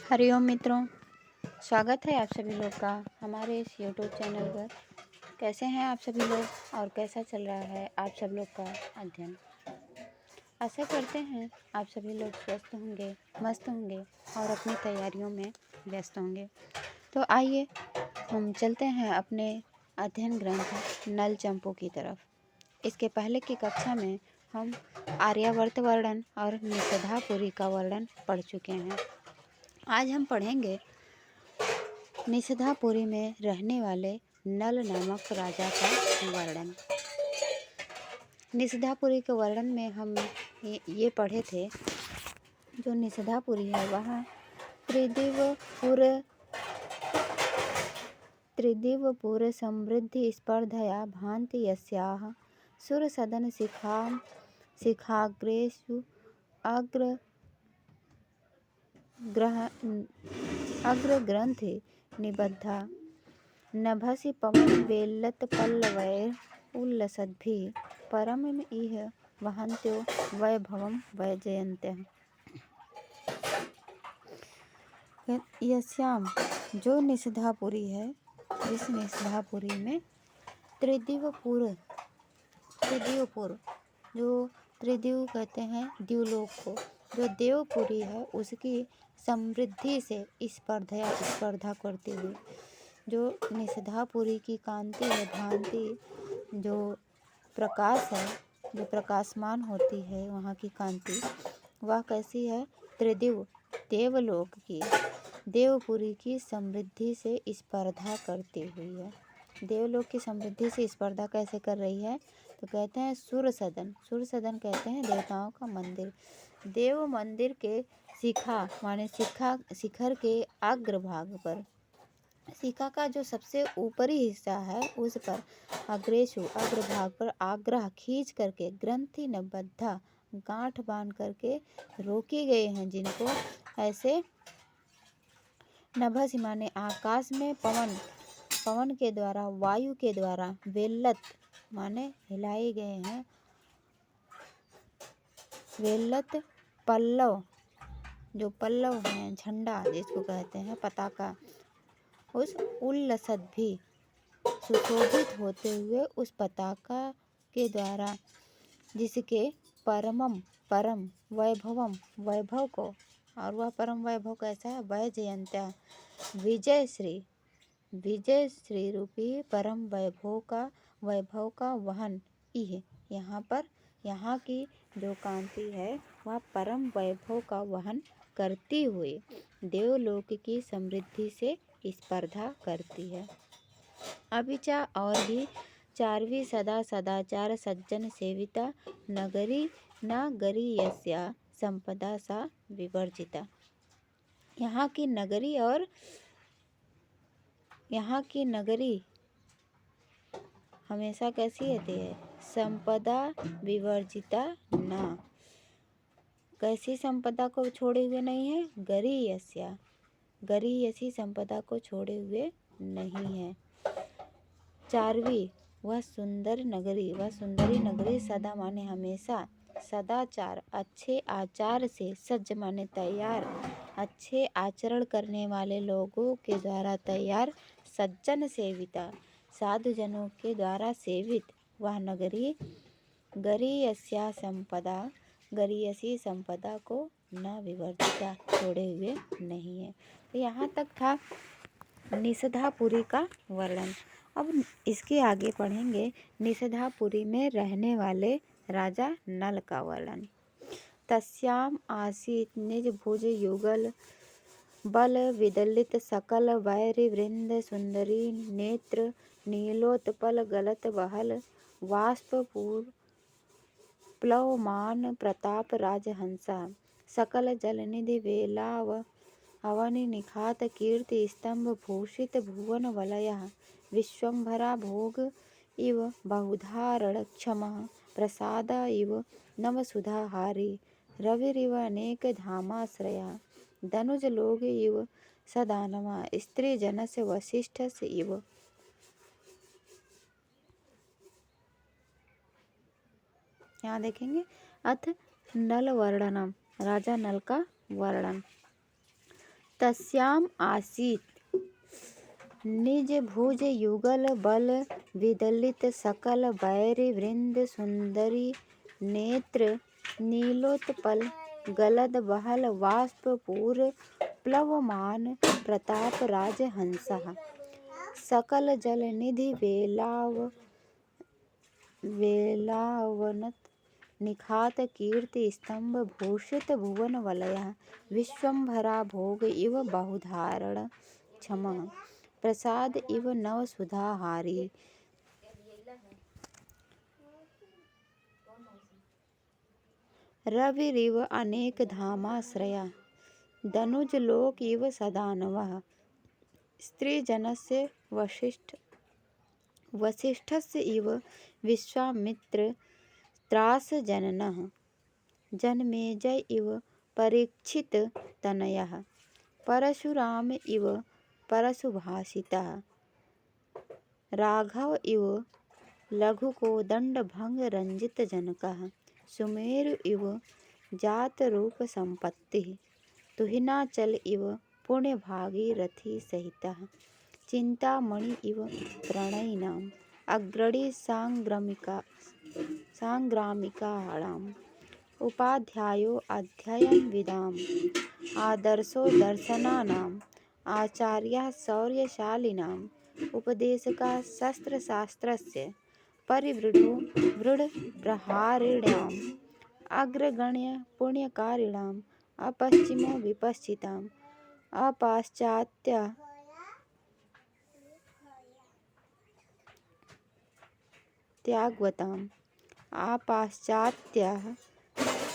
हरिओम मित्रों, स्वागत है आप सभी लोग का हमारे इस यूट्यूब चैनल पर। कैसे हैं आप सभी लोग और कैसा चल रहा है आप सब लोग का अध्ययन। आशा करते हैं आप सभी लोग स्वस्थ होंगे, मस्त होंगे और अपनी तैयारियों में व्यस्त होंगे। तो आइए हम चलते हैं अपने अध्ययन ग्रंथ नल चंपू की तरफ। इसके पहले की कक्षा में हम आर्यावर्त वर्णन और निषधापुरी का वर्णन पढ़ चुके हैं। आज हम पढ़ेंगे निषधापुरी में रहने वाले नल नामक राजा का वर्णन। निषधापुरी के वर्णन में हम ये पढ़े थे, जो निषधापुरी है वह त्रिदिवपुर समृद्धि स्पर्धया भान्ति यस्याः सुरसदन शिखाग्रेषु अग्रग्रन्थे निबद्धा नभसि पवन वेल्लत्पल्लवैः उल्लसद्भिः परमम् इह वहन्त्यो वैभवं वैजयन्त्यः। यस्याम जो निषधापुरी है, इस निषधापुरी में त्रिदिवपुर जो त्रिदिव कहते हैं द्युलोक को, जो देवपुरी है उसकी समृद्धि से स्पर्धा करती हुई, जो निषधापुरी की कांति है, भांति जो प्रकाश है, जो प्रकाशमान होती है वहाँ की कांति, वह कैसी है? त्रिदिव देवलोक की, देवपुरी की समृद्धि से स्पर्धा करती हुई है। देवलोक की समृद्धि से स्पर्धा कैसे कर रही है? तो कहते हैं सुर सदन कहते हैं देवताओं का मंदिर। देव मंदिर के शिखर के अग्रभाग पर, शिखा का जो सबसे ऊपरी हिस्सा है उस पर अग्रभाग पर आग्रह खींच करके ग्रंथि नबद्धा गांठ बांध करके रोकी गए हैं, जिनको ऐसे नभस माने आकाश में पवन के द्वारा, वायु के द्वारा, वेल्लत माने हिलाए गए हैं, वेल्लत पल्लव जो पल्लव हैं, झंडा जिसको कहते हैं पताका, उस उल्लसत भी सुशोभित होते हुए उस पताका के द्वारा, जिसके परम वैभव को, और वह परम वैभव कैसा है? वैजयंत्या विजय श्री रूपी परम वैभव का वहन इह, यहाँ की जो कांति है वह परम वैभव का वहन करती हुई देवलोक की समृद्धि से स्पर्धा करती है। अभिचा और भी चारवी सदाचार सज्जन सेविता नगरी यस्या संपदा सा विवर्जिता। यहाँ की नगरी हमेशा कैसी रहती है? संपदा विवर्जिता ना, कैसी संपदा को छोड़े हुए नहीं है? गरी यसी संपदा को छोड़े हुए नहीं है। चारवी वह सुंदरी नगरी सदा माने हमेशा, सदाचार अच्छे आचार से, सज्ज माने तैयार, अच्छे आचरण करने वाले लोगों के द्वारा तैयार, सज्जन सेविता साधुजनों के द्वारा सेवित वह नगरी गरीयसी संपदा को न विवर्जिता छोड़े हुए नहीं है। तो यहाँ तक था निषधापुरी का वर्णन। अब इसके आगे पढ़ेंगे निषधापुरी में रहने वाले राजा नल का वर्णन। तस्याम आसीत निज भुज युगल बल विदलित सकल वैरी वृंद सुंदरी नेत्र नीलोत्पल गलत बहल वाष्पूर प्लवमान प्रताप राजहंसा सकल जलनिधि वेलाव अवनि निखात कीर्ति स्तंभ भूषित भुवन वलयः विश्वंभरा भोग इव बहुधारण क्षमः प्रसाद इव नवसुधाहारी रविरिव अनेक धामाश्रया धनुज लोग इव सदानमा स्त्री जनस्य वसिष्ठ इव। यहाँ देखेंगे अथ नल वर्णनम, राजा नल का वर्णन। तस्याम आसीत निज भुज युगल बल विदलित सकल बैरि वृंद सुंदरी नेत्र नीलोत्पल गलद बहल वाष्प पूर प्लवमान प्रताप राजहंसः सकल जल निधि वेलावनत निखात कीर्ति स्तंभ भूषित भुवन वलयः विश्वम्भरा भोग इव बहुधारण क्षमः प्रसाद इव नव सुधाहारी रविरिव अनेक धामाश्रया दनुज लोक इव सदानवः स्त्रीजनस्य वसिष्ठस्य इव विश्वामित्र त्रासजननः जनमेजय इव परीक्षित तनयः परशुराम इव परशुभाषितः राघव इव लघुकोदंड भंग रंजित जनकः सुमेरु इव जात रूप संपत्तिः तुहिनाचल इव पुण्य भागीरथी सहितः चिंतामणि इव प्रणयिनाम् अग्रणी सांग्रामिकाणाम् उपाध्यायो अध्ययनविदाम् आदर्शो दर्शनानाम् आचार्यः शौर्यशालिनाम् उपदेशकः शस्त्रशास्त्रस्य परिवृढो वृढप्रहारिणाम् अग्रगण्य पुण्यकारिणाम् अपश्चिमो विपश्चिताम् अपाश्चात्य त्यागवताम् आपाश्चात्याः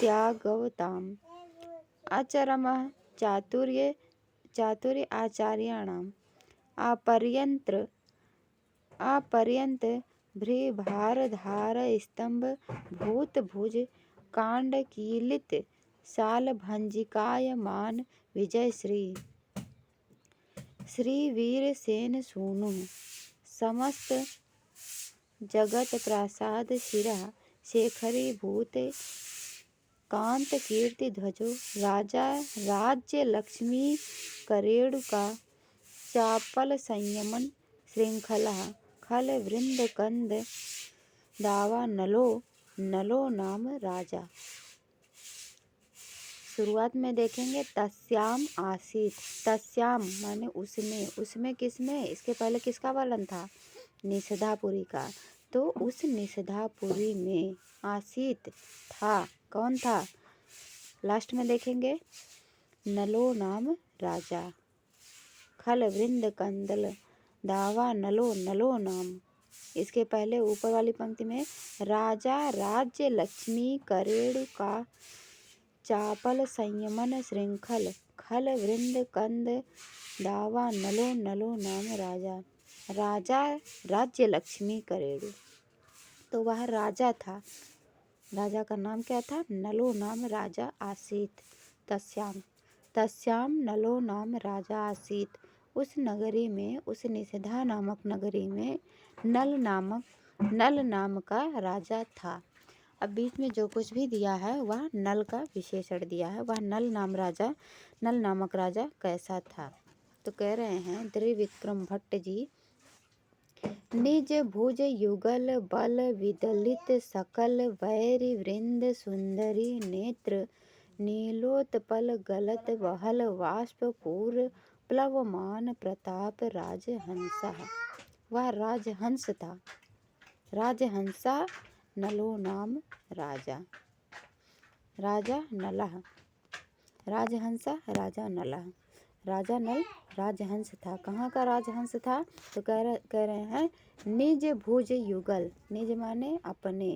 त्यागवताम् अचरमः चातुर्य आचार्याणाम् अपर्यंत भ्रीभारधार स्तंभ भूत भुज कांडकीलित साल भंजिकायमान विजय श्री वीर सेन सूनु समस्त जगत प्रसाद शिरा शेखरी भूत कांत कीर्ति ध्वजो राजा राज्य लक्ष्मी करेणुका चापल संयमन श्रृंखला खल वृंद कंद दावा नलो नाम राजा। शुरुआत में देखेंगे तस्याम आसीत। तस्याम माने उसमें किसमें, इसके पहले किसका वर्णन था, निषधापुरी का। तो उस निषधापुरी में आसीत था, कौन था, लास्ट में देखेंगे नलो नाम राजा। खल वृंद कंदल दावा नलो नाम, इसके पहले ऊपर वाली पंक्ति में राजा राज्य लक्ष्मी करेणु का चापल संयमन श्रृंखल खल वृंद कंद दावा नलो नाम राजा। राजा राज्य लक्ष्मी करेणु, तो वह राजा था। राजा का नाम क्या था, नलो नाम राजा आसीत। तस्याम नलो नाम राजा आसीत। उस नगरी में, उस निषधा नामक नगरी में नल नाम का राजा था। अब बीच में जो कुछ भी दिया है वह नल का विशेषण दिया है। वह नल नामक राजा कैसा था, तो कह रहे हैं त्रिविक्रम भट्ट जी, निज भुज युगल बल विदलित सकल वैरि वृंद सुंदरी नेत्र नीलोत्पल गलत बहल वाष्प पूर प्लवमान प्रताप राजहंसः। वह राजहंस था। राजहंसा नलो नाम राजा। राजा नलः, राजहंसा राजा नलः। राजा नल राजहंस था। कहाँ का राजहंस था, तो कह रहे हैं निज भुज युगल। निज माने अपने,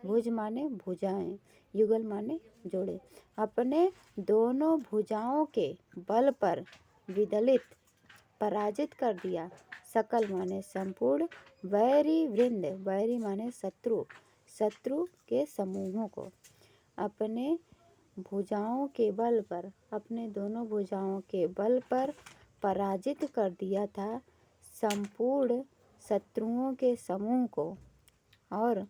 भुज माने भुजाएं, युगल माने जोड़े। अपने दोनों भुजाओं के बल पर विदलित पराजित कर दिया। सकल माने संपूर्ण, वैरी वृंद, वैरी माने शत्रु के समूहों को अपने भुजाओं के बल पर, अपने दोनों भुजाओं के बल पर पराजित कर दिया था संपूर्ण शत्रुओं के समूह को। और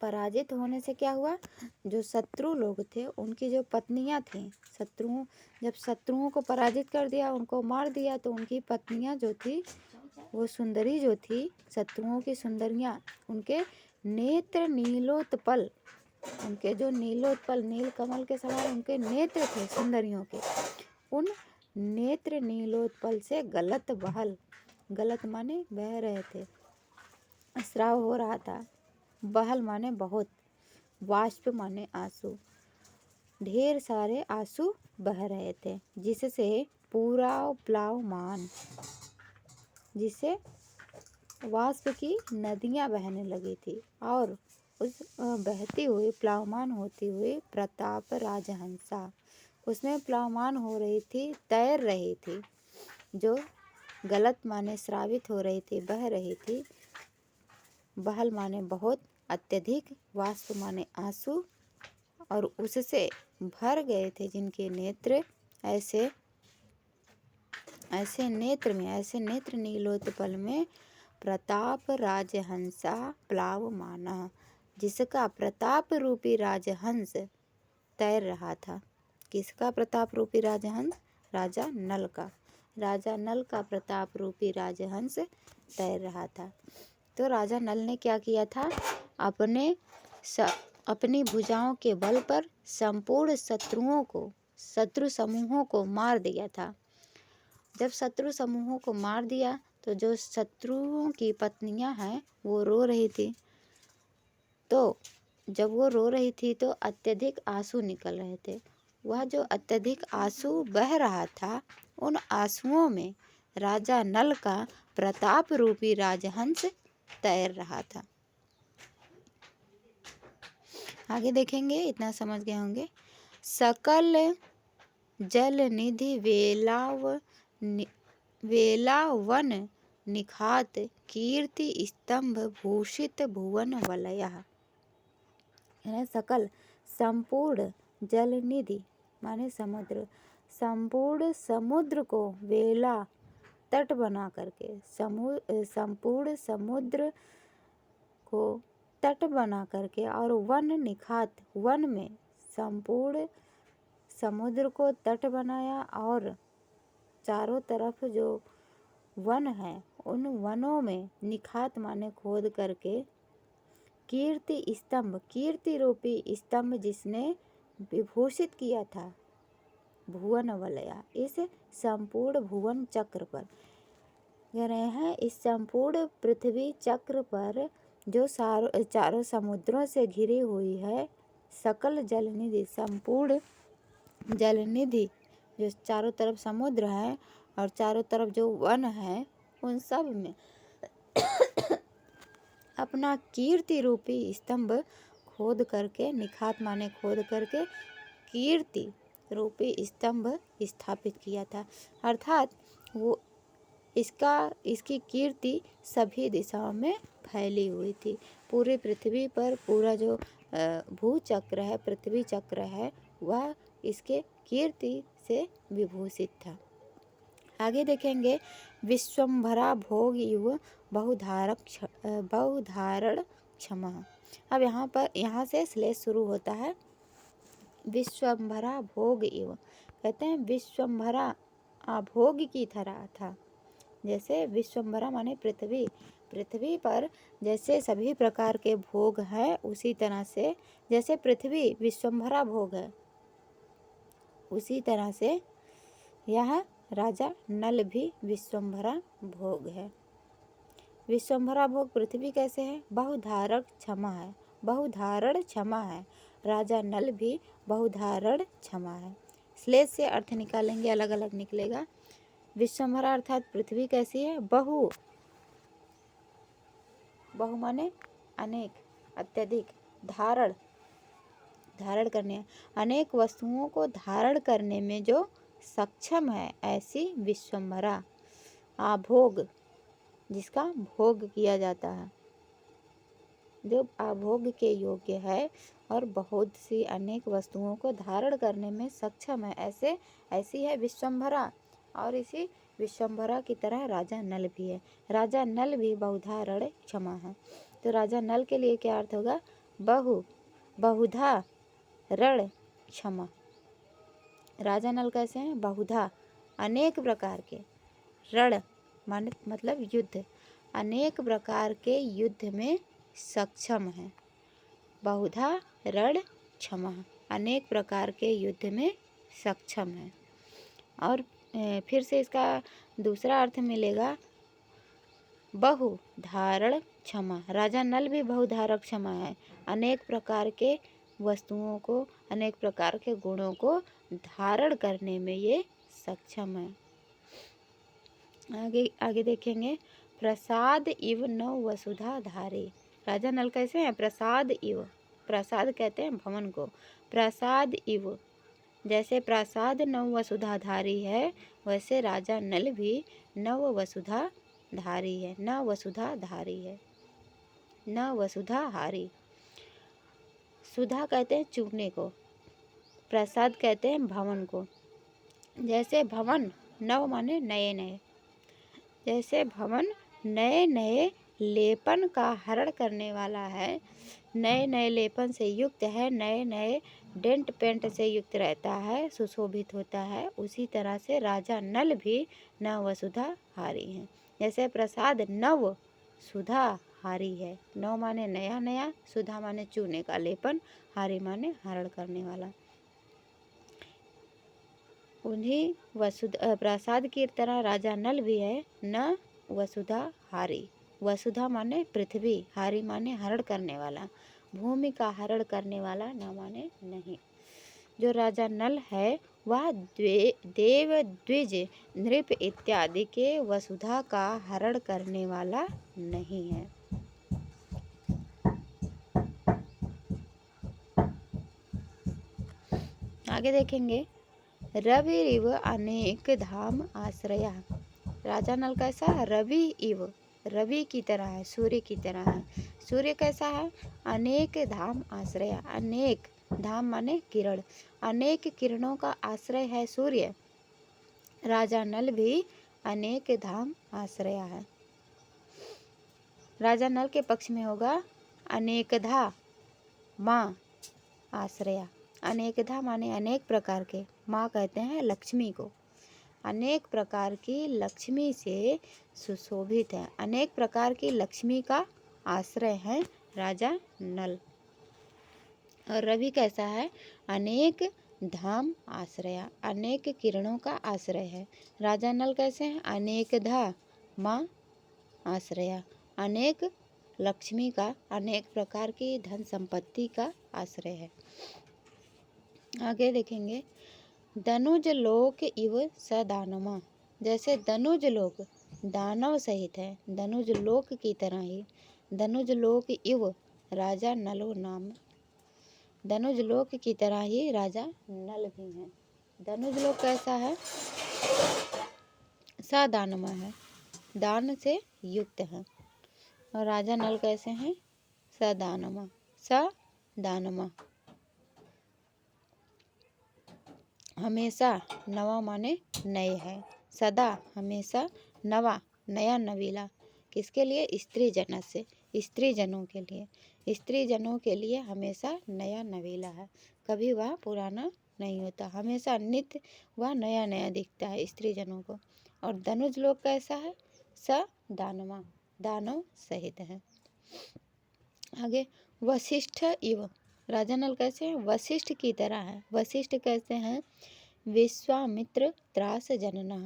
पराजित होने से क्या हुआ, जो शत्रु लोग थे उनकी जो पत्नियां थीं, जब शत्रुओं को पराजित कर दिया, उनको मार दिया, तो उनकी पत्नियां जो थी, वो सुंदरी जो थी, शत्रुओं की सुंदरियां, उनके नेत्र नीलोत्पल, उनके जो नीलोत्पल नील कमल के समान उनके नेत्र थे सुंदरियों के, उन नेत्र नीलोत्पल से गलत माने बह रहे थे, स्राव हो रहा था। बहल माने बहुत, वाष्प माने आंसू, ढेर सारे आंसू बह रहे थे, जिससे पूरा प्लावमान, जिससे वाष्प की नदियां बहने लगी थी, और उस बहती हुई प्लावमान होती हुई प्रताप राजहंसा, उसमें प्लावमान हो रही थी, तैर रही थी, जो गलत माने श्रावित हो रही थी, बह रही थी, बहल माने बहुत, अत्यधिक, वाष्प माने आंसू, और उससे भर गए थे जिनके नेत्र, ऐसे नेत्र नीलोत्पल में प्रताप राजहंसा प्लावमाना, जिसका प्रताप रूपी राजहंस तैर रहा था। किसका प्रताप रूपी राजहंस? राजा नल का प्रताप रूपी राजहंस तैर रहा था। तो राजा नल ने क्या किया था, अपनी भुजाओं के बल पर संपूर्ण शत्रु समूहों को मार दिया था। जब शत्रु समूहों को मार दिया, तो जो शत्रुओं की पत्नियां हैं वो रो रही थी, तो जब वो रो रही थी तो अत्यधिक आंसू निकल रहे थे। वह जो अत्यधिक आंसू बह रहा था, उन आंसुओं में राजा नल का प्रताप रूपी राजहंस तैर रहा था। आगे देखेंगे, इतना समझ गए होंगे। सकल जल निधि वेलावन निखात कीर्ति स्तंभ भूषित भुवन वलयः। सकल, संपूर्ण, जल निधि माने समुद्र, संपूर्ण समुद्र को वेला तट बना करके, संपूर्ण समुद्र को तट बना करके, और वन निखात, वन में संपूर्ण समुद्र को तट बनाया, और चारों तरफ जो वन है उन वनों में निखात माने खोद करके, कीर्ति स्तंभ, कीर्ति रूपी स्तंभ जिसने विभूषित किया था भुवन वलया, इस संपूर्ण भुवन चक्र पर कह रहे हैं, इस संपूर्ण पृथ्वी चक्र पर जो चारों समुद्रों से घिरी हुई है, सकल जलनिधि, संपूर्ण जलनिधि, जो चारों तरफ समुद्र है और चारों तरफ जो वन है, उन सब में अपना कीर्ति रूपी स्तंभ खोद करके, निखात माने खोद करके, कीर्ति रूपी स्तंभ स्थापित किया था। अर्थात वो इसकी कीर्ति सभी दिशाओं में फैली हुई थी। पूरी पृथ्वी पर पूरा जो भूचक्र है, पृथ्वी चक्र है, वह इसके कीर्ति से विभूषित था। आगे देखेंगे, विश्वम्भरा भोग युव बहुधारण क्षमा। अब यहाँ से श्लेष शुरू होता है। विश्वम्भरा भोग इव, कहते हैं विश्वम्भरा भोग की तरह था। जैसे विश्वम्भरा माने पृथ्वी पर जैसे सभी प्रकार के भोग हैं, उसी तरह से जैसे पृथ्वी विश्वम्भरा भोग है, उसी तरह से यह राजा नल भी विश्वम्भरा भोग है। विश्वम्भरा भोग पृथ्वी कैसे है? बहुधारण क्षमा है, बहुधारण क्षमा है। राजा नल भी बहुधारण क्षमा है। श्लेष से अर्थ निकालेंगे, अलग अलग निकलेगा। विश्वम्भरा अर्थात पृथ्वी कैसी है? बहु माने अनेक, अत्यधिक, धारण करने, अनेक वस्तुओं को धारण करने में जो सक्षम है, ऐसी विश्वम्भरा। आभोग, जिसका भोग किया जाता है, जो आभोग के योग्य है और बहुत सी अनेक वस्तुओं को धारण करने में सक्षम है, ऐसी है विश्वम्भरा। और इसी विश्वम्भरा की तरह राजा नल भी है। राजा नल भी बहुधारण क्षमा है। तो राजा नल के लिए क्या अर्थ होगा? बहुधा रण क्षमा। राजा नल कैसे हैं? बहुधा अनेक प्रकार के, रण मान मतलब युद्ध, अनेक प्रकार के युद्ध में सक्षम है। बहुधा रण क्षमा, अनेक प्रकार के युद्ध में सक्षम है। और फिर से इसका दूसरा अर्थ मिलेगा बहुधारण क्षमा। राजा नल भी बहुधारक क्षमा है, अनेक प्रकार के वस्तुओं को, अनेक प्रकार के गुणों को धारण करने में ये सक्षम है। आगे आगे देखेंगे, प्रसाद इव नव वसुधा धारे। राजा नल कैसे हैं? प्रसाद इव, प्रसाद कहते हैं भवन को, प्रसाद इव, जैसे प्रसाद नव वसुधा धारी है वैसे राजा नल भी नव वसुधा धारी है, न वसुधा धारी है, न वसुधा हारी। सुधा कहते हैं चूरने को, प्रसाद कहते हैं भवन को। जैसे भवन नव माने नए नए, जैसे भवन नए नए लेपन का हरण करने वाला है, नए नए लेपन से युक्त है, नए नए डेंट पेंट से युक्त रहता है, सुशोभित होता है, उसी तरह से राजा नल भी न वसुधा हारी हैं। जैसे प्रसाद नव सुधा हारी है, नव माने नया नया, सुधा माने चूने का लेपन, हारी माने हरण करने वाला। उन्हीं प्रसाद की तरह राजा नल भी है न वसुधा हारी। वसुधा माने पृथ्वी, हारी माने हरण करने वाला, भूमि का हरण करने वाला न माने नहीं। जो राजा नल है वह देव द्विज नृप इत्यादि के वसुधा का हरण करने वाला नहीं है। आगे देखेंगे, रवि इव अनेक धाम आश्रया। राजा नल कैसा है? रवि इव, रवि की तरह है, सूर्य की तरह है। सूर्य कैसा है? अनेक धाम आश्रया, अनेक धाम माने किरण, अनेक किरणों का आश्रय है सूर्य। राजा नल भी अनेक धाम आश्रया है। राजा नल के पक्ष में होगा अनेकधा माँ आश्रया। अनेकधा माने अनेक प्रकार के, माँ कहते हैं लक्ष्मी को, अनेक प्रकार की लक्ष्मी से सुशोभित है, अनेक प्रकार की लक्ष्मी का आश्रय है राजा नल। और रवि कैसा है? अनेक धाम आश्रया, अनेक किरणों का आश्रय है। राजा नल कैसे हैं? अनेकधा माँ आश्रया, अनेक लक्ष्मी का, अनेक प्रकार की धन संपत्ति का आश्रय है। आगे देखेंगे, धनुज लोक इव सदानमा। जैसे धनुज लोक दानव सहित है, धनुज लोक की तरह ही धनुज लोक इव राजा नलो नाम, धनुज लोक की तरह ही राजा नल भी हैं। धनुज लोक कैसा है? सदानमा है, दान से युक्त है। और राजा नल कैसे हैं? सदानमा, सदानमा, हमेशा, नवा माने नए है, सदा हमेशा, नवा नया नवीला, किसके लिए? स्त्री जन से, स्त्री जनों के लिए, स्त्री जनों के लिए हमेशा नया नवीला है, कभी वह पुराना नहीं होता, हमेशा नित्य वह नया नया दिखता है स्त्री जनों को। और धनुज लोक कैसा है? सदानमा, दानव सहित है। आगे, वशिष्ठ इव। राजा नल कैसे हैं? वशिष्ठ की तरह है। वशिष्ठ कैसे हैं? विश्वामित्र त्रास जनना।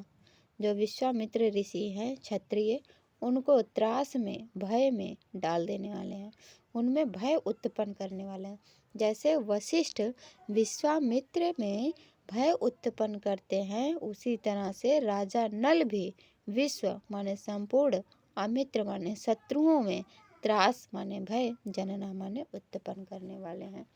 जो विश्वामित्र ऋषि हैं क्षत्रिय, उनको त्रास में, भय में डाल देने वाले हैं, उनमें भय उत्पन्न करने वाले हैं। जैसे वशिष्ठ विश्वामित्र में भय उत्पन्न करते हैं, उसी तरह से राजा नल भी विश्व माने संपूर्ण, अमित्र माने शत्रुओं में, त्रास माने भय, जनना माने उत्पन्न करने वाले हैं।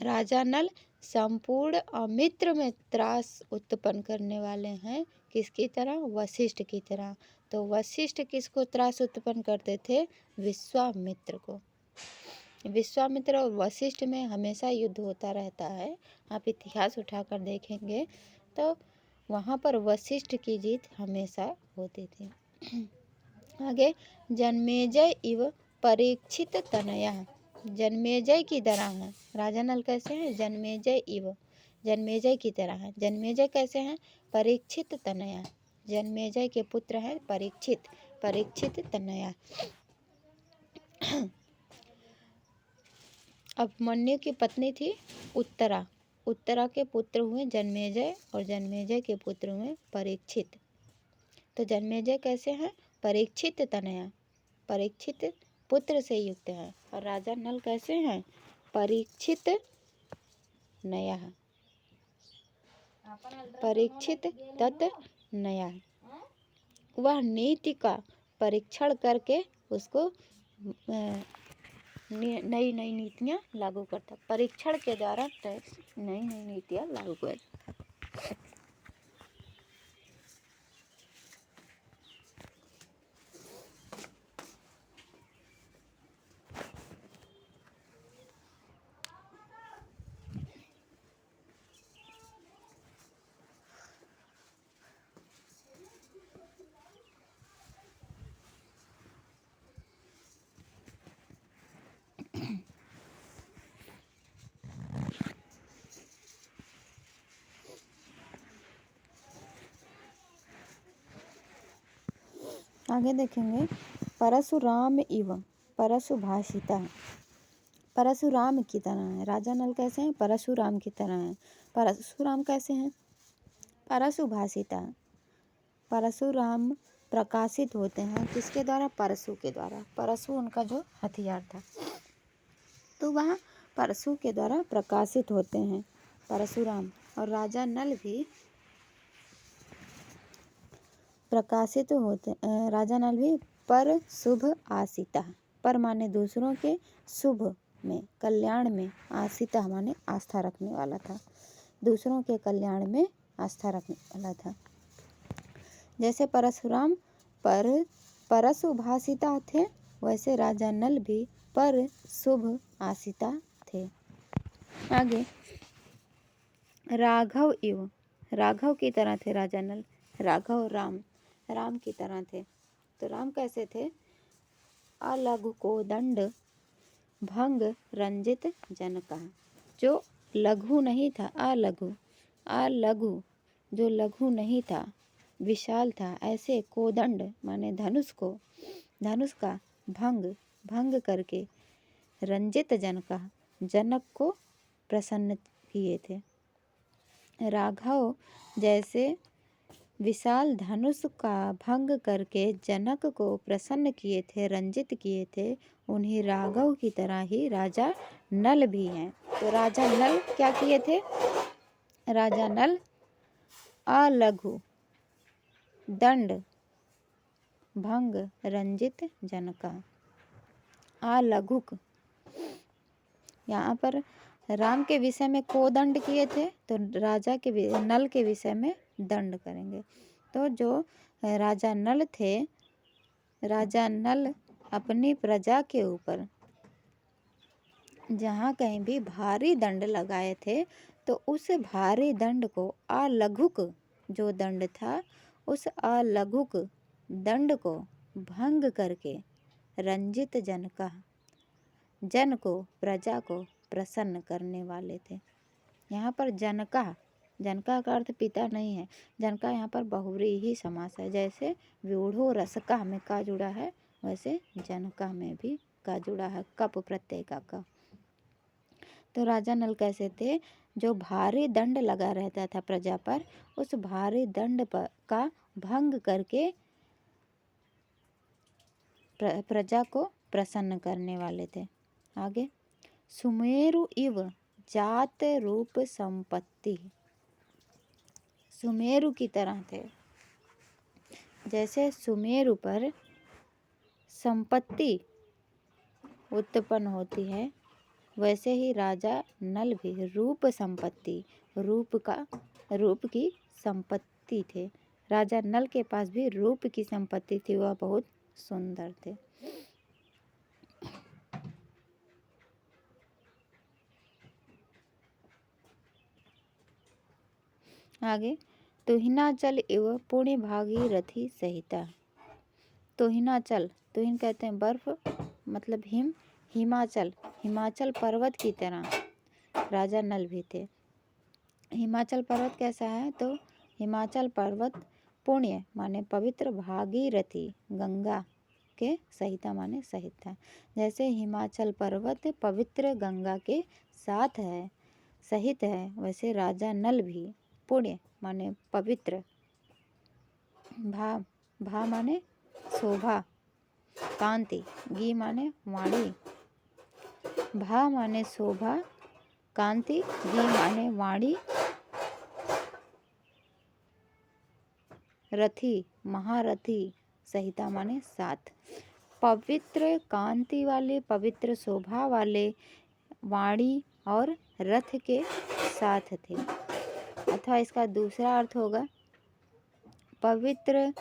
राजा नल संपूर्ण अमित्र में त्रास उत्पन्न करने वाले हैं, किसकी तरह? वशिष्ठ की तरह। तो वशिष्ठ किसको त्रास उत्पन्न करते थे? विश्वामित्र को। विश्वामित्र और वशिष्ठ में हमेशा युद्ध होता रहता है। आप इतिहास उठाकर देखेंगे तो वहाँ पर वशिष्ठ की जीत हमेशा होती थी। आगे, जन्मेजय इव परीक्षित तनया। जन्मेजय की तरह हैं। राजा नल कैसे हैं? जन्मेजय इव, जन्मेजय की तरह हैं। जन्मेजय कैसे हैं? परीक्षित तनया, जन्मेजय के पुत्र हैं परीक्षित, परीक्षित तनया। अभिमन्यु की पत्नी थी उत्तरा, उत्तरा के पुत्र हुए जन्मेजय और जन्मेजय के पुत्र हुए परीक्षित। तो जन्मेजय कैसे हैं? परीक्षित तनया, परीक्षित पुत्र से युक्त है। और राजा नल कैसे हैं? परीक्षित नया, परीक्षित तत् नया। वह नीति का परीक्षण करके उसको नई नई नीतियाँ लागू करता, परीक्षण के द्वारा नई नई नीतियाँ लागू करता। आगे देखेंगे परशुराम एवं परशुभाषिता, परशुराम की तरह है। राजा नल कैसे हैं? परशुराम की तरह हैं। परशुराम कैसे हैं? परशुभाषिता, परशुराम प्रकाशित होते हैं किसके द्वारा? परशु के द्वारा। परशु उनका जो हथियार था, तो वह परशु के द्वारा प्रकाशित होते हैं परशुराम। और राजा नल भी प्रकाशित होते, राजा नल भी पर शुभ आसिता, पर माने दूसरों के शुभ में, कल्याण में, आसिता माने आस्था रखने वाला था, दूसरों के कल्याण में आस्था रखने वाला था। जैसे परशुराम पर परशुभाषिता थे, वैसे राजा नल भी पर शुभ आसिता थे। आगे राघव एवं, राघव की तरह थे राजा नल। राघव राम, राम की तरह थे। तो राम कैसे थे? अलघु को दंड भंग रंजित जनका, जो लघु नहीं था, अलघु, अलघु जो लघु नहीं था, विशाल था, ऐसे कोदंड माने धनुष को, धनुष का भंग, भंग करके रंजित जनका, जनक को प्रसन्न किए थे। राघव जैसे विशाल धनुष का भंग करके जनक को प्रसन्न किए थे, रंजित किए थे, उन्हीं राघव की तरह ही राजा नल भी हैं। तो राजा नल क्या किए थे? राजा नल अलघु दंड भंग रंजित जनका, अलघुक, यहाँ पर राम के विषय में कोदंड किए थे, तो राजा के नल के विषय में दंड करेंगे। तो जो राजा नल थे, राजा नल अपनी प्रजा के ऊपर जहाँ कहीं भी भारी दंड लगाए थे, तो उस भारी दंड को अलघुक जो दंड था, उस अलघुक दंड को भंग करके रंजित जन का, जन को, प्रजा को प्रसन्न करने वाले थे। यहाँ पर जनका, जनका का अर्थ पिता नहीं है, जनका यहाँ पर बहुव्रीहि ही समास है। जैसे व्यूढ़ो रसका में का जुड़ा है, वैसे जनका में भी का जुड़ा है, कप प्रत्यय का। तो राजा नल कैसे थे? जो भारी दंड लगा रहता था प्रजा पर, उस भारी दंड पर का भंग करके प्रजा को प्रसन्न करने वाले थे। आगे सुमेरु इव जात रूप संपत्ति, सुमेरु की तरह थे। जैसे सुमेरु पर संपत्ति उत्पन्न होती है, वैसे ही राजा नल भी रूप संपत्ति, रूप की संपत्ति थे। राजा नल के पास भी रूप की संपत्ति थी, वह बहुत सुंदर थे। आगे तुहिनाचल एवं पुण्य भागीरथी सहिता, तुहिनाचल, तुहिन कहते हैं बर्फ, मतलब हिम, हिमाचल, हिमाचल पर्वत की तरह राजा नल भी थे। हिमाचल पर्वत कैसा है? तो हिमाचल पर्वत पुण्य माने पवित्र, भागीरथी गंगा के सहिता माने सहित था। जैसे हिमाचल पर्वत पवित्र गंगा के साथ है, सहित है, वैसे राजा नल भी पुण्य माने पवित्र, भा माने शोभा, कांति, गी माने वाणी, भा माने शोभा, कांति, गी माने वाणी, रथी महारथी, सहिता माने साथ। पवित्र कांति वाले, पवित्र शोभा वाले, वाणी और रथ के साथ थे। अथवा इसका दूसरा अर्थ होगा पवित्र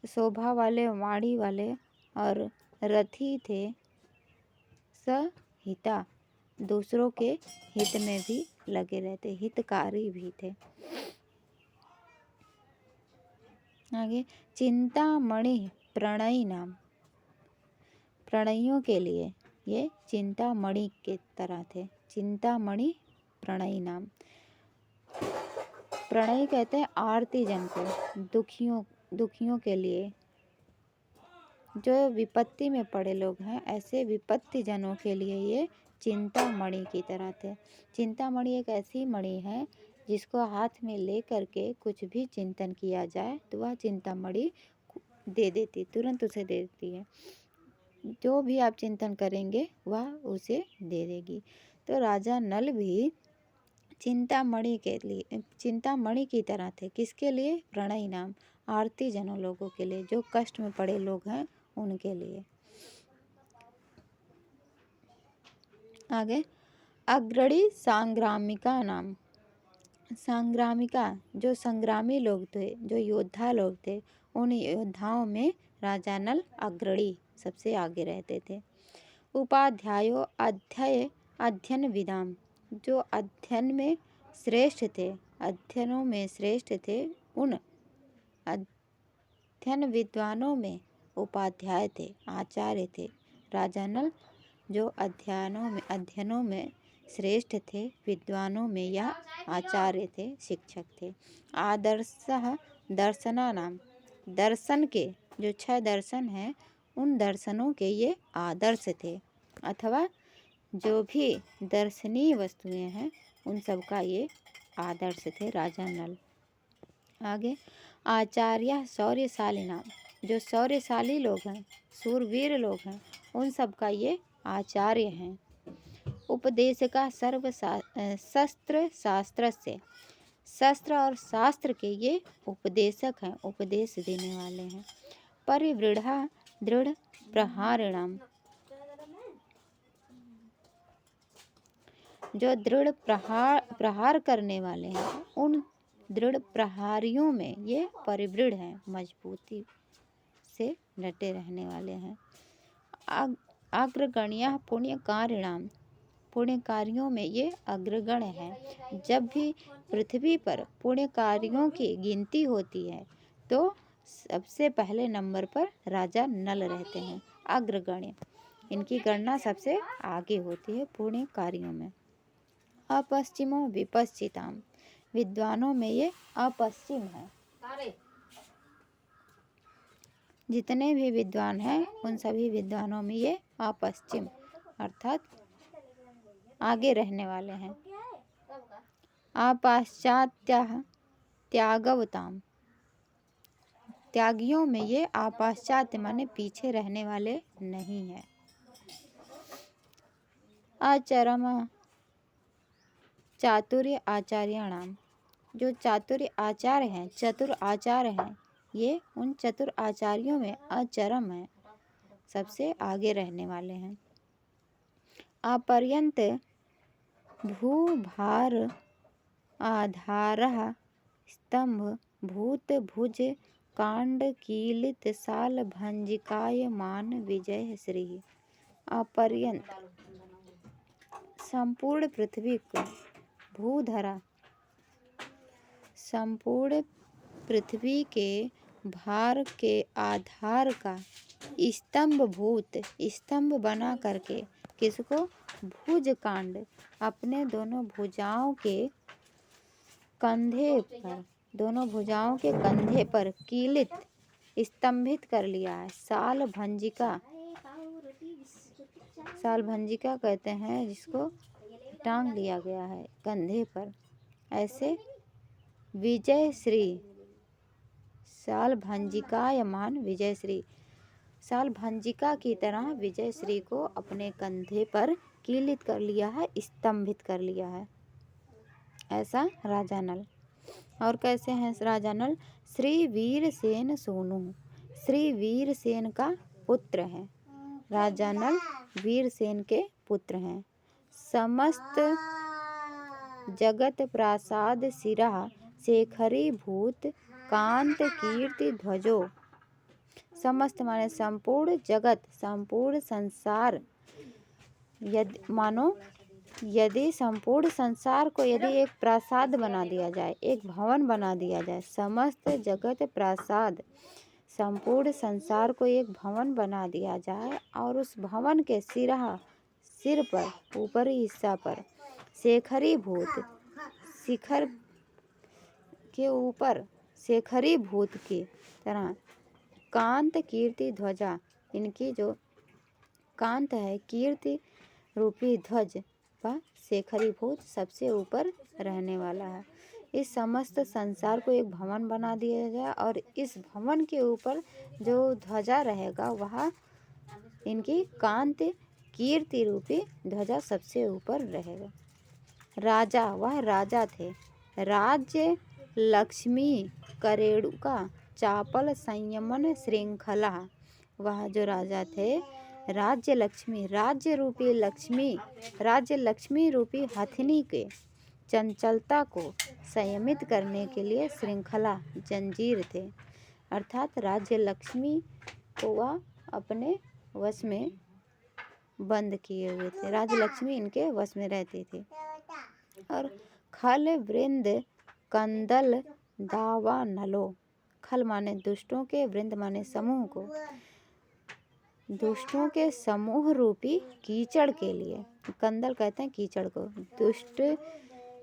शोभा वाले, वाणी वाले और रथी थे, सहिता दूसरों के हित में भी लगे रहते, हितकारी भी थे। आगे चिंतामणि प्रणयी नाम, प्रणयियों के लिए ये चिंतामणि के तरह थे। चिंतामणि प्रणयी नाम, प्रणयी कहते हैं आरती जन को, दुखियों के लिए, जो विपत्ति में पड़े लोग हैं, ऐसे विपत्ति जनों के लिए ये चिंतामणि की तरह थे। चिंतामणि एक ऐसी मणि है जिसको हाथ में ले करके कुछ भी चिंतन किया जाए तो वह चिंतामणि दे देती, तुरंत उसे दे देती है। जो भी आप चिंतन करेंगे वह उसे दे देगी। तो राजा नल भी चिंतामणि के लिए, चिंतामणि की तरह थे। किसके लिए? प्रणयी नाम, आरती जनों लोगों के लिए, जो कष्ट में पड़े लोग हैं उनके लिए। आगे अग्रणी संग्रामिका नाम, संग्रामिका जो संग्रामी लोग थे, जो योद्धा लोग थे, उन योद्धाओं में राजा नल अग्रणी सबसे आगे रहते थे। उपाध्यायो अध्ययन विदाम, जो अध्ययन में श्रेष्ठ थे, अध्ययनों में श्रेष्ठ थे, उन अध्ययन विद्वानों में उपाध्याय थे, आचार्य थे। राजा नल जो अध्ययनों में श्रेष्ठ थे, विद्वानों में यह आचार्य थे, शिक्षक थे। आदर्शः दर्शना नाम, दर्शन के जो 6 दर्शन हैं उन दर्शनों के ये आदर्श थे, अथवा जो भी दर्शनीय वस्तुएं हैं उन सब का ये आदर्श थे राजा नल। आगे आचार्य शौर्यशाली नाम, जो शौर्यशाली लोग हैं, शूरवीर लोग हैं, उन सब का ये आचार्य हैं। उपदेश का सर्व शस्त्र शास्त्र से, शस्त्र और शास्त्र के ये उपदेशक हैं, उपदेश देने वाले हैं। परिवृढ़ा दृढ़ प्रहारिणाम, जो दृढ़ प्रहार करने वाले हैं, उन दृढ़ प्रहारियों में ये परिवृढ़ हैं, मजबूती से डटे रहने वाले हैं। अग्रगण्य पुण्य कारिणाम, पुण्य कार्यों में ये अग्रगण हैं। जब भी पृथ्वी पर पुण्य कार्यों की गिनती होती है तो सबसे पहले नंबर पर राजा नल रहते हैं, अग्रगण्य, इनकी गणना सबसे आगे होती है पुण्य कार्यों में। अपश्चिमो विपश्चिताम, विद्वानों में ये अपश्चिम है। जितने भी विद्वान हैं उन सभी विद्वानों में ये अपश्चिम अर्थात आगे रहने वाले हैं। अपाश्चात्य त्यागवताम, त्यागियों में ये अपाश्चात्य माने पीछे रहने वाले नहीं है। आचरम चातुर्य आचार्याणाम, जो चातुर्य आचार्य हैं, चतुर आचार्य हैं, ये उन चतुर आचार्यों में अचरम है, सबसे आगे रहने वाले हैं। अपर्यंत भूभार आधारः स्तंभ भूत भुज कांड कीलित साल भंजिकाय मान विजय श्री। अपर्यंत संपूर्ण पृथ्वी को, भूधरा संपूर्ण पृथ्वी के भार के आधार का स्तंभ बना करके किसको? भुज कांड, अपने दोनों भुजाओं के कंधे पर कीलित स्तंभित कर लिया है। साल भंजिका कहते हैं जिसको टांग लिया गया है कंधे पर। ऐसे विजयश्री साल भंजिकायमान विजयश्री, साल भंजिका की तरह विजयश्री को अपने कंधे पर कीलित कर लिया है, स्तंभित कर लिया है। ऐसा राजा नल। और कैसे हैं राजा नल? श्री वीरसेन सोनू, श्री वीरसेन का पुत्र है। राजा नल वीरसेन के पुत्र हैं। समस्त जगत प्रासाद सिरा शेखरी भूत कांत कीर्ति ध्वजो। समस्त माने संपूर्ण जगत, संपूर्ण संसार। यदि संपूर्ण संसार को यदि एक प्रासाद बना दिया जाए, एक भवन बना दिया जाए, समस्त जगत प्रासाद, संपूर्ण संसार को एक भवन बना दिया जाए और उस भवन के सिर पर, ऊपरी हिस्सा पर शेखरी भूत, शिखर के ऊपर शेखरी भूत की तरह कांत कीर्ति ध्वजा, इनकी जो कांत है, कीर्ति रूपी ध्वज पर शेखरी भूत सबसे ऊपर रहने वाला है। इस समस्त संसार को एक भवन बना दिया जाए और इस भवन के ऊपर जो ध्वजा रहेगा वह इनकी कांत कीर्ति रूपी ध्वजा सबसे ऊपर रहेगा। राजा, वह राजा थे। राज्य लक्ष्मी करेणुका चापल संयमन श्रृंखला, वह जो राजा थे राज्य लक्ष्मी रूपी हथिनी के चंचलता को संयमित करने के लिए श्रृंखला जंजीर थे। अर्थात राज्य लक्ष्मी को वह अपने वश में बंद किए हुए थे। राज्य लक्ष्मी इनके वश में रहती थी। और खल वृंद कंदल दावा नलो, खल माने दुष्टों के, वृंद माने समूह को, दुष्टों के समूह रूपी कीचड़ के लिए, कंदल कहते हैं कीचड़ को,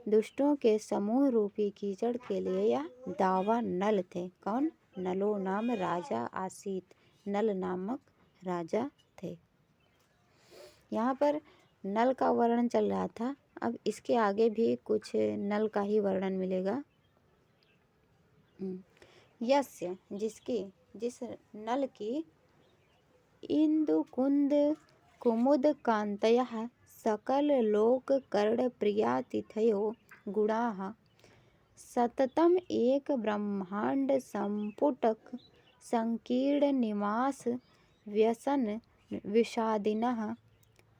दुष्टों के समूह रूपी कीचड़ के लिए यह दावा नल थे। कौन? नलो नाम राजा आसीत, नल नामक राजा थे। यहाँ पर नल का वर्णन चल रहा था। अब इसके आगे भी कुछ नल का ही वर्णन मिलेगा। यस्य, जिस नल की इंदु कुंद कुमुद कांतयः सकल लोक कर्ण प्रिया तिथयो गुणाः सततम एक ब्रह्मांड संपुटक संकीर्ण निवास व्यसन विषादिनः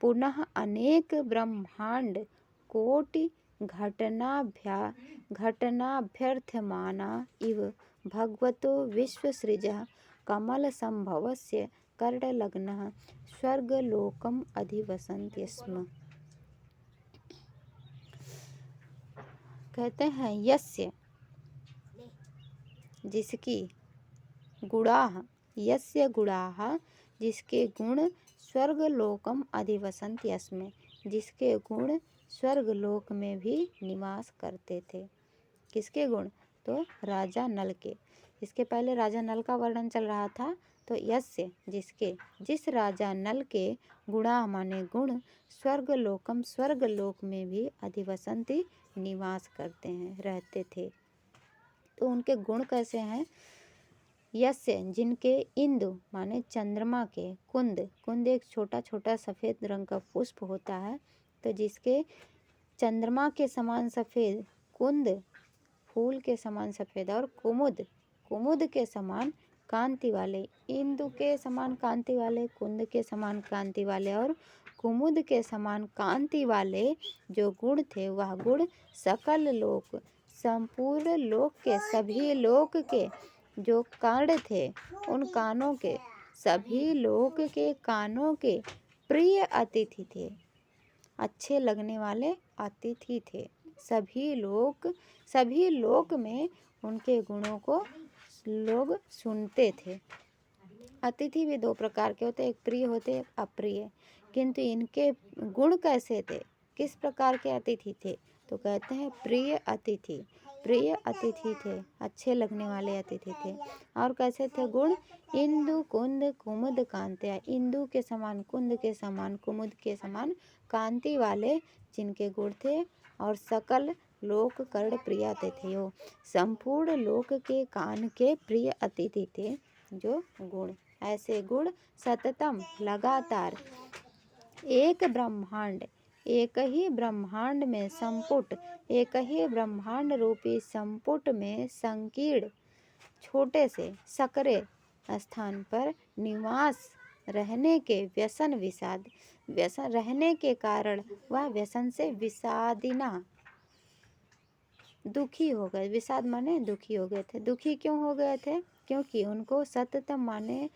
पुनः अनेक ब्रह्मांड कोटि घटनाभ्यर्थमाना इव भगवतो विश्वसृजः कमल संभवस्य कर्णलग्नः स्वर्गलोकम अधिवसन्ति स्म। कहते हैं यस्य, जिसकी गुणाः, यस्य गुणाः, जिसके गुण स्वर्गलोकम अधिवसन्ति स्म, जिसके गुण स्वर्गलोक में भी निवास करते थे। किसके गुण? तो राजा नल के। इसके पहले राजा नल का वर्णन चल रहा था। तो यस्य, जिस राजा नल के गुणा माने गुण स्वर्गलोकम, स्वर्गलोक में भी अधिवसन्ति निवास करते हैं, रहते थे। तो उनके गुण कैसे हैं? यस्य, जिनके इंदु माने चंद्रमा के, कुंद एक छोटा छोटा सफ़ेद रंग का पुष्प होता है। तो जिसके चंद्रमा के समान सफ़ेद, कुंद फूल के समान सफ़ेद, और कुमुद के समान कांति वाले, इंदु के समान कांति वाले, कुंद के समान कांति वाले और कुमुद के समान कांति वाले जो गुण थे, वह गुण सकल लोक, संपूर्ण लोक के, सभी लोक के जो कर्ण थे, उन कानों के, सभी लोक के कानों के प्रिय अतिथि थे, अच्छे लगने वाले अतिथि थे। सभी लोक में उनके गुणों को लोग सुनते थे। अतिथि भी दो प्रकार के होते, एक प्रिय होते, एक अप्रिय। किंतु इनके गुण कैसे थे, किस प्रकार के अतिथि थे, तो कहते हैं प्रिय अतिथि। प्रिय अतिथि थे, अच्छे लगने वाले अतिथि थे। और कैसे थे गुण, इंदु कुंद कुमुद कांत्या, इंदु के समान, कुंद के समान, कुमुद के समान कांति वाले जिनके गुण थे। और सकल लोक कर्ण प्रिय अतिथि हो, संपूर्ण लोक के कान के प्रिय अतिथि थे जो गुण। ऐसे गुण सततम लगातार एक ब्रह्मांड, एक ही ब्रह्मांड में संपुट, एक ही ब्रह्मांड रूपी संपुट में संकीर्ण छोटे से सकरे स्थान पर निवास रहने के व्यसन विषाद, व्यसन रहने के कारण वह व्यसन से विषादिना दुखी हो गए। विषाद माने दुखी हो गए थे। दुखी क्यों हो गए थे, क्योंकि उनको सततम माने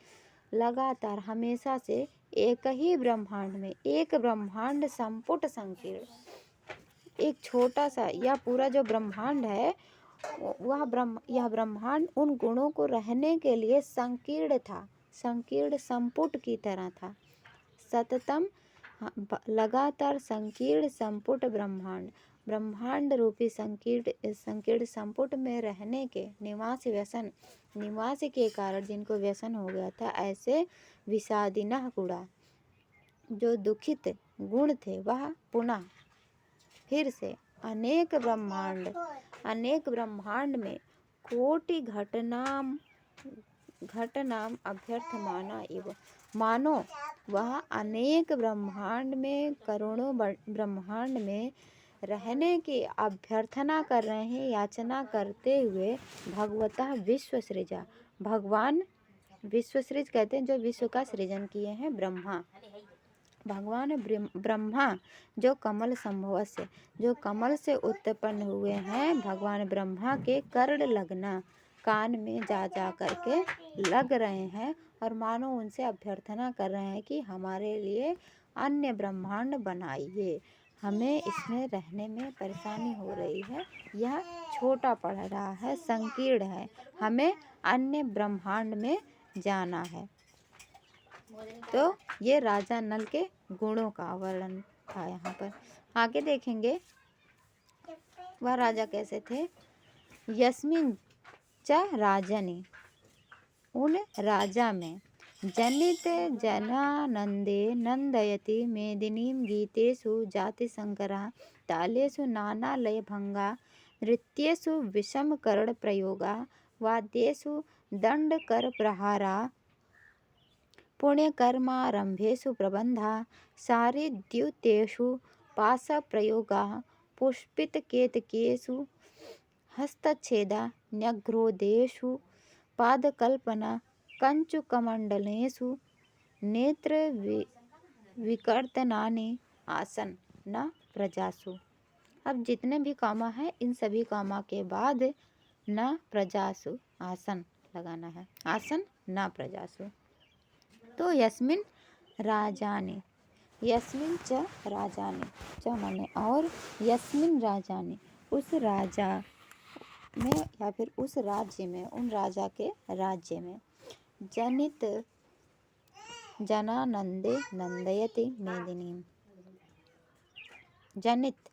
लगातार हमेशा से एक ही ब्रह्मांड में, एक ब्रह्मांड संपुट संकीर्ण, एक छोटा सा या पूरा जो ब्रह्मांड है यह ब्रह्मांड उन गुणों को रहने के लिए संकीर्ण था, संकीर्ण संपुट की तरह था। सततम लगातार संकीर्ण संपुट ब्रह्मांड, ब्रह्मांड रूपी संकीर्ण संपुट में रहने के निवास व्यसन, निवास के कारण जिनको व्यसन हो गया था, ऐसे विषादिनः गुणा जो दुखित गुण थे, वह पुनः फिर से अनेक ब्रह्मांड में कोटि घटनाम अभ्यर्थ माना इव, मानो वह अनेक ब्रह्मांड में, करोड़ों ब्रह्मांड में रहने की अभ्यर्थना कर रहे हैं, याचना करते हुए भगवतः विश्व सृजा, भगवान विश्वसृज कहते हैं जो विश्व का सृजन किए हैं ब्रह्मा, भगवान ब्रह्मा जो कमल संभव से, जो कमल से उत्पन्न हुए हैं, भगवान ब्रह्मा के कर्ण लगना, कान में जा करके लग रहे हैं और मानो उनसे अभ्यर्थना कर रहे हैं कि हमारे लिए अन्य ब्रह्मांड बनाइए, हमें इसमें रहने में परेशानी हो रही है, यह छोटा पड़ रहा है, संकीर्ण है, हमें अन्य ब्रह्मांड में जाना है। तो ये राजा नल के गुणों का वर्णन था यहाँ पर। आगे देखेंगे वह राजा कैसे थे। यस्मिन च राजने, उन राजा में, जनित जनानंदे नंदयति मेदिनीं गीतेषु जाति संकरा, तालेषु नाना लय भंगा, नृत्येषु विषम कर्ण प्रयोगा, वाद्येषु दंड कर प्रहारा, पुण्यकर्मारंभेषु प्रबंधा, सारिद्युतेषु पाश प्रयोगा, पुष्पितकेतकेषु हस्तच्छेदा, न्यग्रोधेषु पादकल्पना, कंचुकमंडलेषु नेत्र विकर्तनानि आसन न प्रजासु। अब जितने भी कामा है इन सभी कामा के बाद न प्रजासु आसन लगाना है, आसन न प्रजासु। तो यस्मिन राजाने, यस्मिन च राजाने, च माने और, यस्मिन राजाने उस राजा में या फिर उस राज्य में, उन राजा के राज्य में, जनित जनानंदे नंदयति मेदिनीं, जनित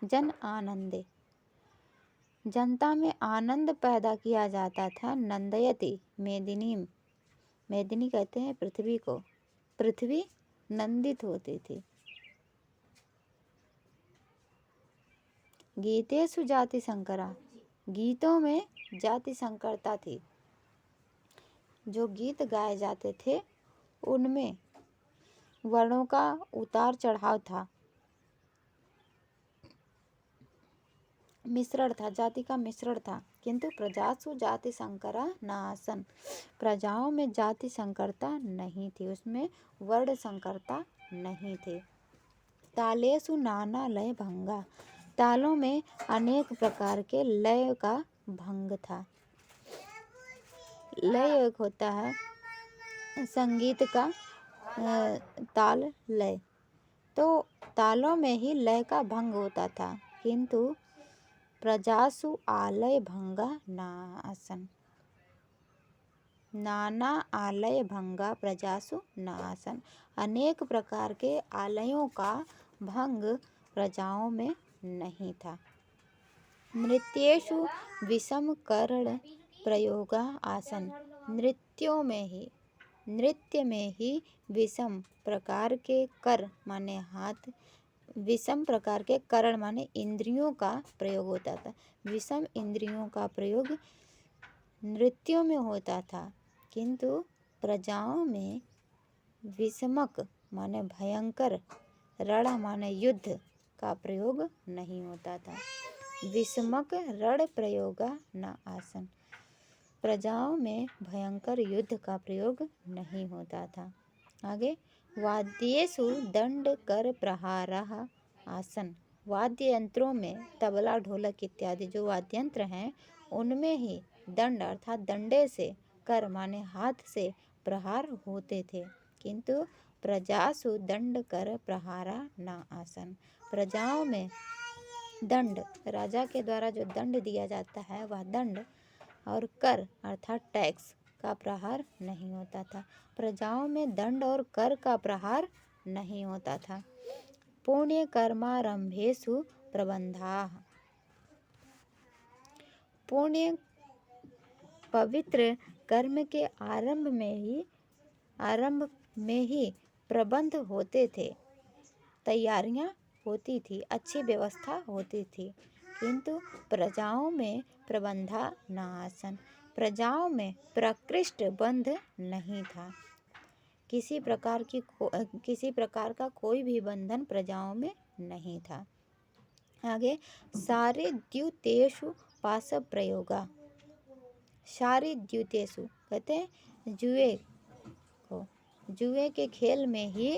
जन आनंदे, जनता में आनंद पैदा किया जाता था, नंदयति मेदिनीं, मेदिनी कहते हैं पृथ्वी को, पृथ्वी नंदित होती थी। गीतेषु जाति संकरा, गीतों में जाति संकरता थी, जो गीत गाए जाते थे उनमें वर्णों का उतार चढ़ाव था, मिश्रण था, जाति का मिश्रण था। किंतु प्रजासु जाति संकरा न आसन, प्रजाओं में जाति संकरता नहीं थी, उसमें वर्ण संकरता नहीं थी। तालेषु नाना लय भंगा, तालों में अनेक प्रकार के लय का भंग था। लय एक होता है संगीत का ताल लय, तो तालों में ही लय का भंग होता था, किंतु प्रजासु आलय भंगा न आसन, नाना आलय भंगा प्रजासु न आसन। अनेक प्रकार के आलयों का भंग प्रजाओं में नहीं था। नृत्येषु विषम कर्ण प्रयोगा आसन। नृत्य में ही विषम प्रकार के कर माने हाथ, विषम प्रकार के कर्ण माने इंद्रियों का प्रयोग होता था। विषम इंद्रियों का प्रयोग नृत्यों में होता था, किंतु प्रजाओं में विषमक माने भयंकर, रण माने युद्ध का प्रयोग नहीं होता था। विषमक रण प्रयोगा न आसन। प्रजाओं में भयंकर युद्ध का प्रयोग नहीं होता था। आगे, वाद्येषु दंड कर प्रहारः आसन। वाद्य यंत्रों में तबला, ढोलक इत्यादि जो वाद्य यंत्र हैं उनमें ही दंड अर्थात डंडे से, कर माने हाथ से प्रहार होते थे, किंतु प्रजासु दंड कर प्रहारा न आसन। प्रजाओं में दंड, राजा के द्वारा जो दंड दिया जाता है वह दंड और कर अर्थात टैक्स का प्रहार नहीं होता था। प्रजाओं में दंड और कर का प्रहार नहीं होता था। पुण्य कर्मारंभेषु प्रबंधाः। पुण्य पवित्र कर्म के आरंभ में ही प्रबंध होते थे, तैयारियां होती थी, अच्छी व्यवस्था होती थी, किंतु प्रजाओं में प्रबंधा न आसन। प्रजाओं में प्रकृष्ट बंध नहीं था। किसी प्रकार का कोई भी बंधन प्रजाओं में नहीं था। आगे, शारीद्यूतेषु पाश प्रयोगा। शारीद्यूतेषु कहते हैं जुए को, जुए के खेल में ही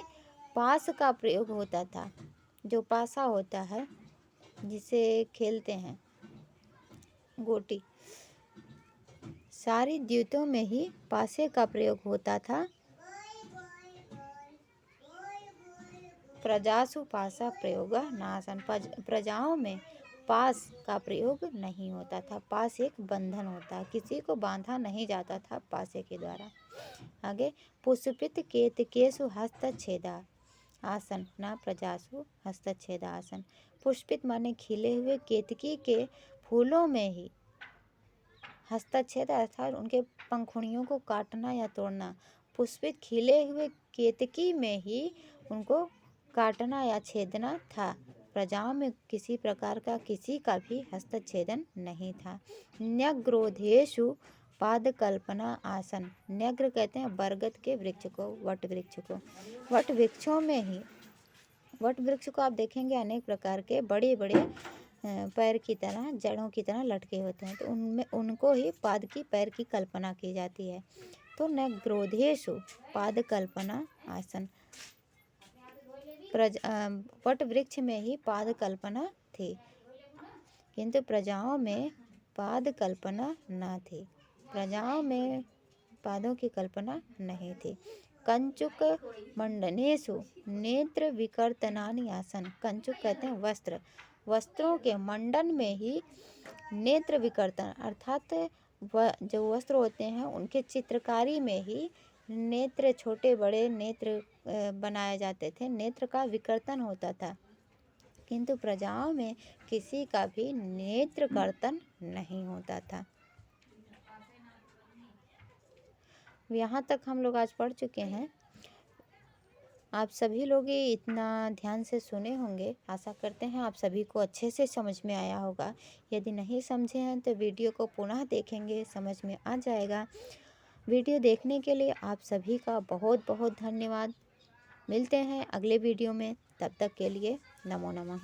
पाश का प्रयोग होता था। जो पासा होता है जिसे खेलते हैं, गोटी, सारी द्यूतों में ही पासे का प्रयोग होता था। प्रजासु पासा प्रयोगा नासन। प्रजाओं में पास का प्रयोग नहीं होता था। पास एक बंधन होता है, किसी को बांधा नहीं जाता था पासे के द्वारा। आगे, पुष्पित केतकेषु हस्तच्छेदा आसन न प्रजासु हस्तच्छेदा आसन। पुष्पित माने खिले हुए केतकी के फूलों में ही हस्तच्छेद अर्थात उनके पंखुड़ियों को काटना या तोड़ना। पुष्पित खिले हुए केतकी में ही उनको काटना या छेदना था। प्रजाओं में किसी प्रकार का किसी का भी हस्तच्छेदन नहीं था। न्यग्रोधेषु पादकल्पना आसन। न्यग्र कहते हैं बरगद के वृक्ष को, वट वृक्ष को। वट वृक्षों में ही, वट वृक्ष को आप देखेंगे अनेक प्रकार के बड़े बड़े पैर की तरह, जड़ों की तरह लटके होते हैं, तो उनमें उनको ही पाद की, पैर की कल्पना की जाती है। तो न्यग्रोधेषु पादकल्पना आसन। वट वृक्ष में ही पाद कल्पना थी, किंतु प्रजाओं में पाद कल्पना न थी। प्रजाओं में पादों की कल्पना नहीं थी। कंचुक मंडनेषु नेत्र विकर्तनानि आसन। कंचुक कहते हैं वस्त्र, वस्त्रों के मंडन में ही नेत्र विकर्तन अर्थात जो वस्त्र होते हैं उनके चित्रकारी में ही नेत्र, छोटे बड़े नेत्र बनाए जाते थे, नेत्र का विकर्तन होता था, किंतु प्रजाओं में किसी का भी नेत्र कर्तन नहीं होता था। यहाँ तक हम लोग आज पढ़ चुके हैं। आप सभी लोग ये इतना ध्यान से सुने होंगे, आशा करते हैं आप सभी को अच्छे से समझ में आया होगा। यदि नहीं समझे हैं तो वीडियो को पुनः देखेंगे, समझ में आ जाएगा। वीडियो देखने के लिए आप सभी का बहुत बहुत धन्यवाद। मिलते हैं अगले वीडियो में, तब तक के लिए नमो नमः।